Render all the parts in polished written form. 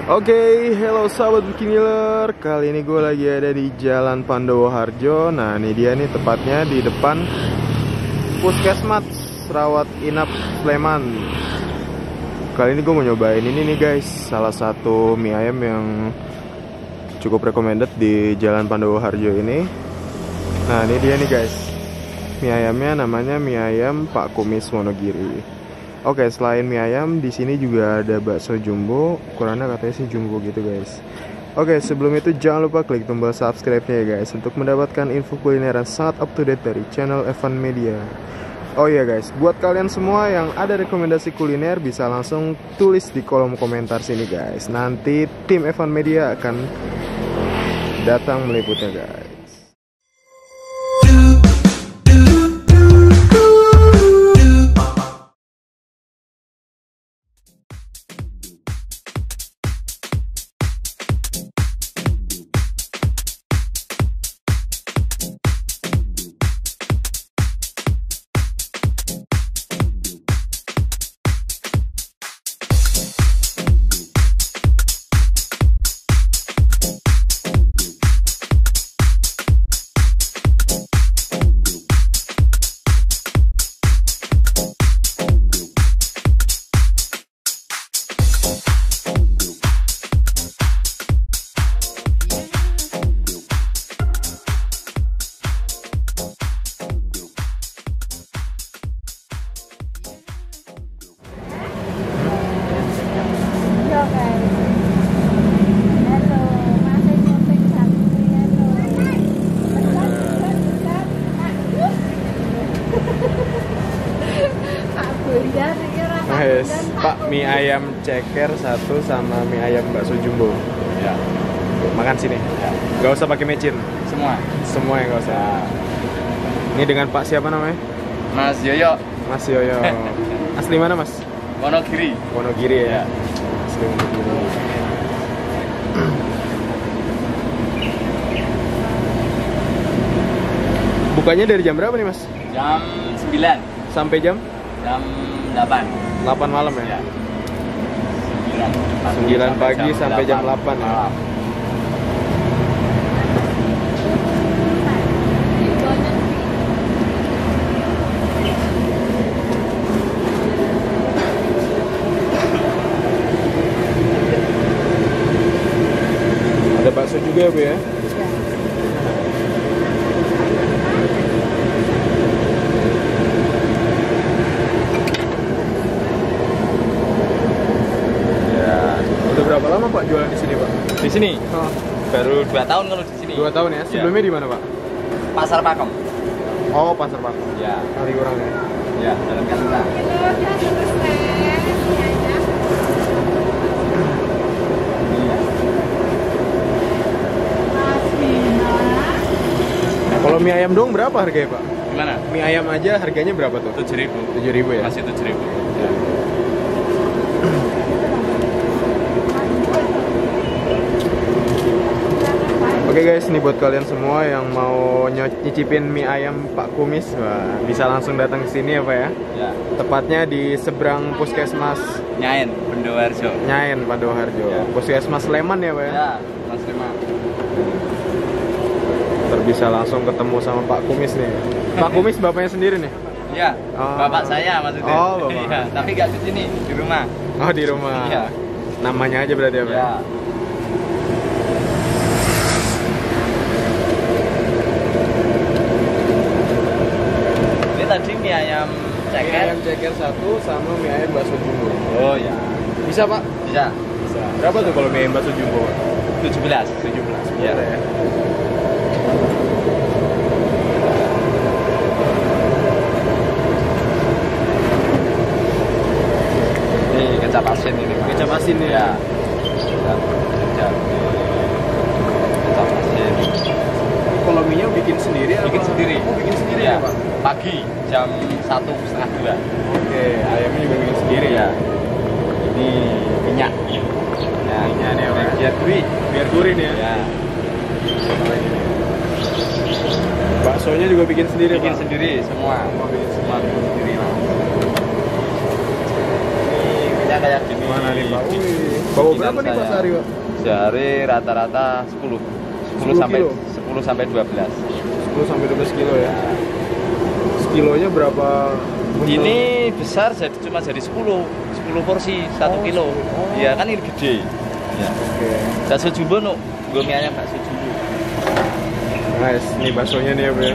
Oke, hello sahabat Bikiniler. Kali ini gue lagi ada di Jalan Pandowo Harjo. Nah, ini dia nih tepatnya di depan Puskesmas Rawat Inap Sleman. Kali ini gue mau nyobain ini nih guys, salah satu mie ayam yang cukup recommended di Jalan Pandowo Harjo ini. Nah, ini dia nih guys. Mie ayamnya namanya mie ayam Pak Kumis Wonogiri. Oke, selain mie ayam, di sini juga ada bakso jumbo. Ukurannya katanya sih jumbo gitu guys. Oke, sebelum itu jangan lupa klik tombol subscribe-nya ya guys, untuk mendapatkan info kulineran sangat up to date dari channel Evan Media. Oh iya guys, buat kalian semua yang ada rekomendasi kuliner bisa langsung tulis di kolom komentar sini guys. Nanti tim Evan Media akan datang meliputnya guys. Pak, mie ayam ceker satu sama mie ayam bakso jumbo. Ya. Makan sini. Ya. Gak usah pakai mecin. Semua yang gak usah. Ya. Ini dengan Pak siapa namanya? Mas Yoyo. Mas Yoyo. Asli mana Mas? Wonogiri. Wonogiri ya. Ya. Asli Wonogiri. Bukanya dari jam berapa nih Mas? Jam 9 sampai jam 8 malam ya? Ya. 9 pagi sampai jam 8 ya. Ada bakso juga ya Bu ya? Berapa lama Pak jualan di sini Pak? Di sini? Baru 2 tahun kalau di sini. 2 tahun ya? Sebelumnya di mana Pak? Pasar Pakem. Oh, Pasar Pakem. Ya. Kaliurang ya? Ya, dalam Kaliurang. Kalau mie ayam dong berapa harganya Pak? Gimana? Mie ayam aja harganya berapa tuh? 7.000. 7.000 ya? Masih 7.000. Ya. Oke guys, ini buat kalian semua yang mau nyicipin mie ayam Pak Kumis, wah, bisa langsung datang ke sini ya Pak ya. Ya. Tepatnya di seberang Puskesmas Nyaen, Pandowo-Harjo. Nyaen, Pandowo Harjo. Ya. Puskesmas Sleman ya Pak ya. Ya, Mas Lima. Ntar bisa langsung ketemu sama Pak Kumis nih. Pak Kumis bapaknya sendiri nih? Ya, bapak saya maksudnya. Oh, bapak. Ya, tapi nggak di sini, di rumah. Oh, di rumah. Iya. Namanya aja berarti ya Pak? Ya. Tadi mie ayam ceker. Mie ayam ceker satu sama mie ayam bakso jumbo. Oh ya. Bisa Pak? Bisa. Bisa. Berapa tuh kalau mie ayam bakso jumbo Pak? 17. 17. Ya. Ya. Ini kecap asin ini Pak. Kecap asin ya. Ya. Kecap asin. Kalau mie-nya bikin sendiri? Bikin sendiri. Oh, bikin sendiri ya, ya Pak? Pagi jam 1:30. Oke, ayamnya juga bikin sendiri ya. Ini minyak. Ya, minyaknya Pak. Biar gurih. Biar gurih nih ya. Ya. Baksonya juga bikin sendiri Bikin Pak? sendiri semua. Semua bikin sendiri Pak. Ini minyak kayak gini. Mana nih Pak? Wih. Bawa Bikinan berapa nih Pak saya. sehari Pak? Sehari rata-rata 10 10 sampai kilo? 10 sampai 12. 10 sampai 12 kilo ya. Sekilonya berapa? buntel? Ini besar cuma jadi 10 porsi 1 kilo. Oh. Iya kan ini gede. Ya. Oke. Bakso jumbo no. Gue mie ayam bakso jumbo. Nice, nih baksonya nih ya Bu ya.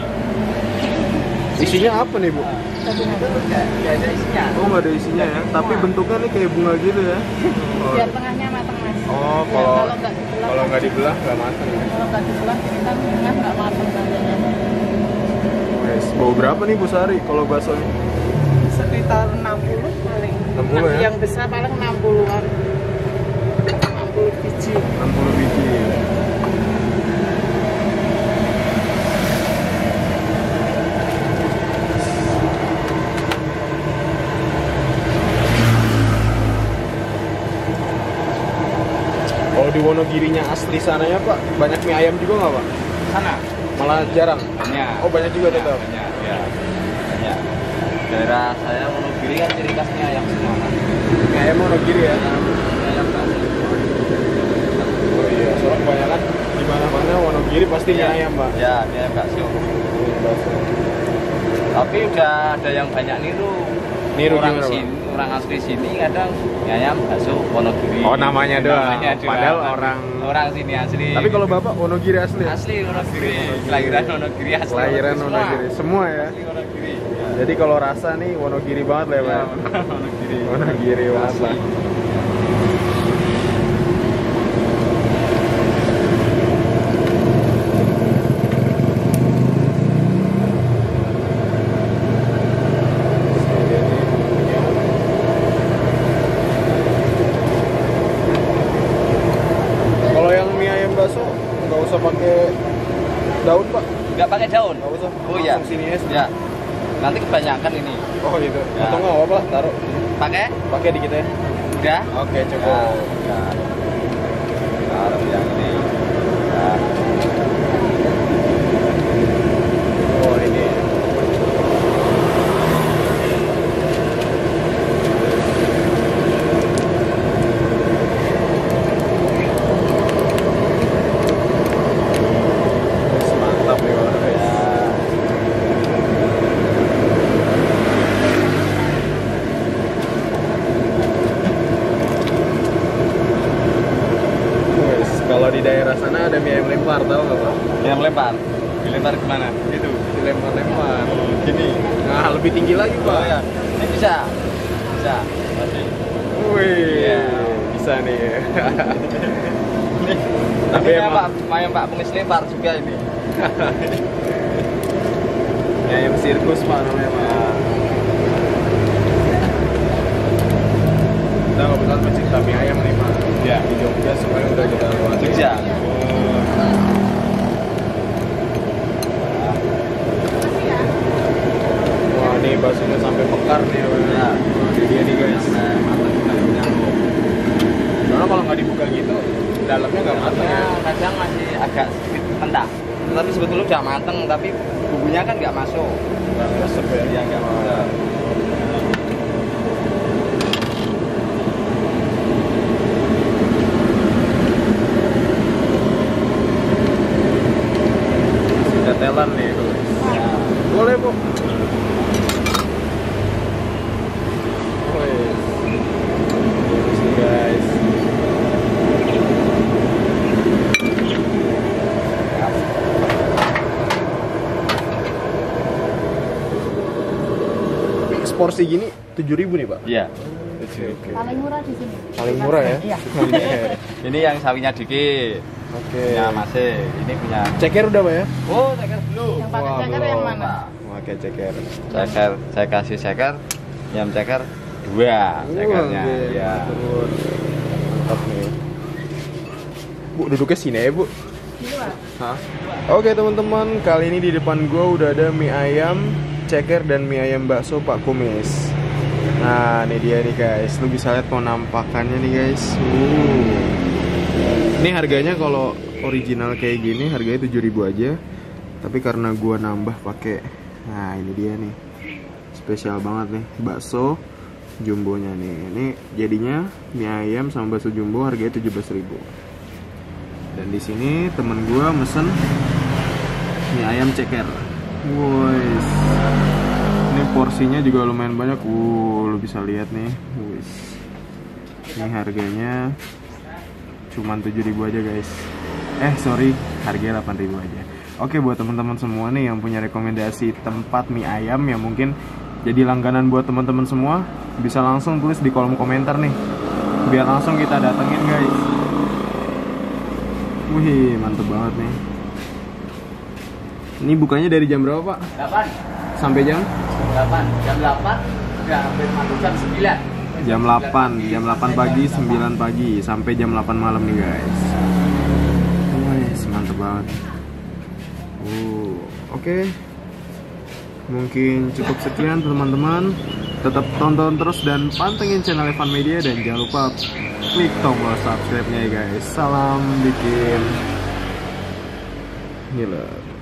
Isinya apa nih Bu? Gak ada isinya. Oh nggak ada isinya ya, tapi bentuknya nih kayak bunga gitu ya. Biar tengahnya matang mas. Oh Ya, kalau kalau nggak dibelah, nggak matang ya. kalau nggak dibelah ini kan tengah nggak matang nantinya. Nice. Bawa berapa nih Bu sehari kalau baksonya? Sekitar 60 paling. 60 ya? Yang besar paling 60-an. 60 biji. 60 biji. Kalau di Wonogirinya asli sananya Pak, banyak mie ayam juga nggak Pak? Sana Malah jarang. banyak. Oh banyak juga tetap. Banyak. Ya. Banyak. Daerah saya Wonogiri kan ciri khasnya ayam semua kan. Mie ayam Wonogiri ya. Ayam bakso. Oh iya, soalnya kebanyakan di mana-mana Wonogiri pasti mie ayam Pak. Ya, mie ayam bakso. Tapi udah ada yang banyak niru. Niru orang gimana, Pak? sini, orang asli sini kadang mie ayam bakso Wonogiri. Oh, namanya doang. Padahal orang sini asli. Tapi kalau Bapak Wonogiri asli? asli Wonogiri, kelahiran Wonogiri asli. Kelahiran Semua. Wonogiri semua ya. Asli Wonogiri. Ya. Jadi kalau rasa nih Wonogiri banget lah ya, Ya, Pak. Wonogiri. Wonogiri banget lah. Kalau yang mie ayam bakso nggak usah pakai daun Pak. Nggak pakai daun. Nggak usah. Oh iya. Langsung sini aja. Ya. Nanti kebanyakan ini. Oh gitu. Ya. Atau nggak apa-apa, taruh. Pakai? Pakai dikit ya. Udah? Oke, cukup. Ya. Taruh yang ini. Ya. Oh ini. Mantap nih Pak. Wes, kalau di daerah sana ada mie ayam lempar, tahu nggak Pak? Yang lempar. Dilempar kemana? Itu. Dilempar-lempar. Gini. Nah, lebih tinggi lagi Pak. Oh ya. Ini bisa. Bisa. Masih. Wih, Iya. bisa nih. Tapi Tapi emang emang Pak Kumis lempar juga ini. mie ayam sirkus Pak namanya Pak. Kita kebetulan pecinta mie ayam nih Pak. Ya. Di Jogja semuanya udah kita lewati. Jogja. Wah, nih baksonya sampai pekar nih. Pak. Ya. Ini dia nih guys. Soalnya kalau nggak dibuka gitu, dalamnya nggak matang ya. Kadang masih agak sedikit mentah. Tapi sebetulnya udah mateng, tapi bumbunya kan nggak masuk. Nggak resep ya. Iya, nggak masuk. Sudah telan nih guys. Boleh Bu. Wih. Bagus nih guys. Porsi gini 7.000 nih Pak. Iya. Oke. Paling murah di sini. Paling murah ya? Iya. Oke. Ini yang sawinya dikit. Oke. Ya masih. Ini punya. Ceker udah Pak ya? Oh, ceker belum. Yang pakai Wah, ceker belum. yang mana? Pakai ceker. Ceker, saya kasih ceker. Yang ceker 2 cekernya. Oke, Ya. turun. Mantap nih. Bu, duduknya sini ya Bu. Di luar. Hah? Oke teman-teman, kali ini di depan gue udah ada mie ayam, ceker, dan mie ayam bakso Pak Kumis. Nah, ini dia nih guys. Lu bisa lihat penampakannya nih guys. Ini harganya kalau original kayak gini harganya 7.000 aja. Tapi karena gua nambah pakai, nah ini dia nih. Spesial banget nih, bakso jumbonya nih. Ini jadinya mie ayam sama bakso jumbo harganya 17.000. Dan di sini temen gue mesen mie ayam ceker. Wes. Ini porsinya juga lumayan banyak. Lu bisa lihat nih. Wes. Ini harganya cuman 7.000 aja guys. Sorry, harganya 8.000 aja. Oke, buat teman-teman semua nih yang punya rekomendasi tempat mie ayam yang mungkin jadi langganan buat teman-teman semua, bisa langsung tulis di kolom komentar nih, biar langsung kita datengin guys. Wih, mantep banget nih. Ini bukanya dari jam berapa Pak? 8 Sampai jam? 8 jam 8 udah hampir masuk jam 9. Jam 8 pagi, 9 pagi sampai jam 8 malam nih guys. Wih, mantep banget. Oke. Mungkin cukup sekian teman-teman. Tetap tonton terus dan pantengin channel Evan Media, dan jangan lupa klik tombol subscribe-nya ya guys. Salam bikin ngiler.